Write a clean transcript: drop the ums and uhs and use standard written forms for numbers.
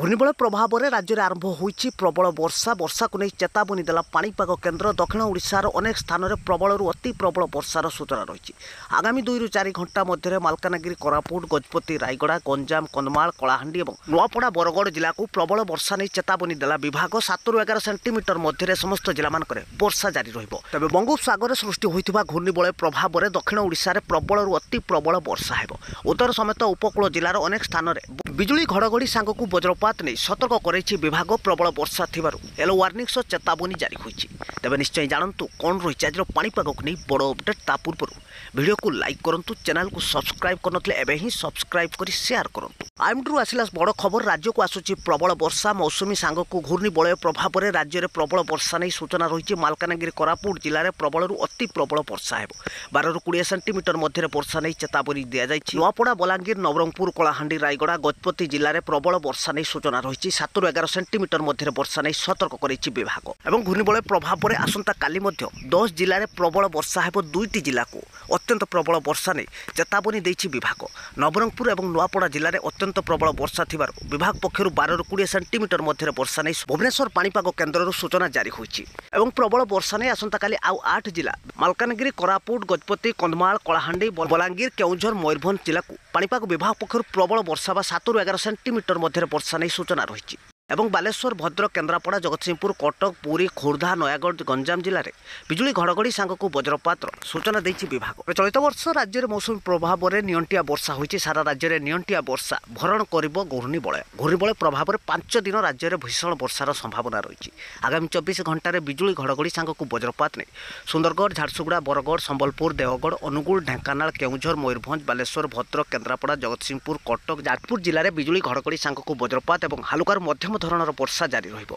ঘূর্ণিবলୟ প্রভাবে রাজ্যের আরম্ভ হয়েছে প্রবল বর্ষা। বর্ষাকে নিয়ে চেতাবনী দেলা পাণিপাগ কেন্দ্র। দক্ষিণ ওড়িশার অনেক স্থানের প্রবলরু অতি প্রবল বর্ষার সূচনা রয়েছে। আগামী 2 ରୁ 4 ঘণ্টা মধ্যে মালকানগিরি, কোরাপুট, গজপতি, রায়গড়া, গঞ্জাম, কন্ধমাল, কলাহান্ডি এবং নূয়াপড়া, বরগড় জেলাকে প্রবল বর্ষা নিয়ে চেতাবনী দেলা বিভাগ। 7 ରୁ 11 সেন্টিমিটর মধ্যে সমস্ত জেলামানকরে বর্ষা জারি রহিব। তবে বঙ্গোপসাগরে সৃষ্টি হয়েছে ঘূর্ণিবলয় প্রভাবে দক্ষিণ ওড়িশার প্রবলরু অতি প্রবল বর্ষা ହେବ। উত্তর সমেত উপকূল জেলার অনেক স্থানের বিজুଳି ঘড়ঘড়ি সাঙ্গকু বজ্রপাত নেই সতর্ক করেছে বিভাগ। প্রবল বর্ষা থাকার য়েলো ওয়ার্নিং সহ চেতাবনী জারি হয়েছে। তবে নিশ্চয় জাণন্তু কোণ রয়েছে আজর পাণিপাগক নেই বড় অপডেট। তা পূর্বর ভিডিও को लाइक करंतु, चैनल को सब्सक्राइब करनथले एबे ही सब्सक्राइब करी शेयर करंतु। आईएमडीरू आसिला बड़ खबर। राज्य को आसुची प्रबल वर्षा। मौसुमी सांगकु घूर्णिबलय प्रभाव में राज्य में प्रबल वर्षा नहीं सूचना रही। मालकानगिरी, कोरापुट जिले में प्रबलरू अति प्रबल वर्षा हो। 12 ରୁ 20 सेंटीमीटर मध्य वर्षा नहीं चेतावनी दि जाए। नूआपड़ा, बलांगीर, नवरंगपुर, कलाहांडी, रायगड़ा, गजपति जिले में प्रबल वर्षा नहीं सूचना रही। 7 ରୁ 11 सेंटीमीटर मध्य वर्षा नहीं सतर्क करेछि विभाग। एवं घूर्णिबलय प्रभाव में आसंता काली 10 जिले में प्रबल वर्षा हो। 2ଟି जिला को अत्यंत प्रबल वर्षा नहीं चेतावनी देछि विभाग। नवरंगपुर और नूआपड़ा जिले में अत्यंत प्रबल वर्षा थिबारु विभाग पक्षर 12 ରୁ 20 सेंटीमीटर मध्य वर्षा नहीं भुवनेश्वर पाणीपाग केन्द्र सूचना जारी होइछि। एवं प्रबल वर्षा नहीं आसंता काली आउ 8 जिला मालकानगिरी, कोरापुट, गजपति, कंधमाल, कलाहांडी, बलांगीर, केउझर, मयूरभंज जिला को पाणीपाग विभाग पक्षर प्रबल वर्षा बा 7 ରୁ 11 सेंटीमीटर मध्य वर्षा नहीं सूचना रही। एवं बालेश्वर, भद्रक, केन्द्रापड़ा, जगतसिंहपुर, कटक, पुरी, खोर्धा, नयागढ़, गंजाम जिले में बिजुली घड़घड़ी सांगकु वज्रपात सूचना देछि विभाग। चलित वर्ष राज्य में मौसुमी प्रभाव में नियंटिया वर्षा होइछि। सारा राज्य में नियंटिया वर्षा भरण करिब घूर्णिबलय। घूर्णिबलय प्रभाव में 5 दिन राज्य में भीषण वर्षार संभावना रही। आगामी 24 घंटे बिजुली घड़घड़ी सांगकु वज्रपात नहीं सुंदरगढ़, झारसुगुड़ा, बरगढ़, संबलपुर, देवगढ़, अनुगुल, ढेंकानाल, केउझर, मयूरभंज, बालेश्वर, भद्रक, केन्द्रापड़ा, जगतसिंहपुर, कटक, जाजपुर जिले में बिजुली घड़घड़ी सांगकु वज्रपात और हालुकार मध्यम धरणर वर्षा जारी रहिबो।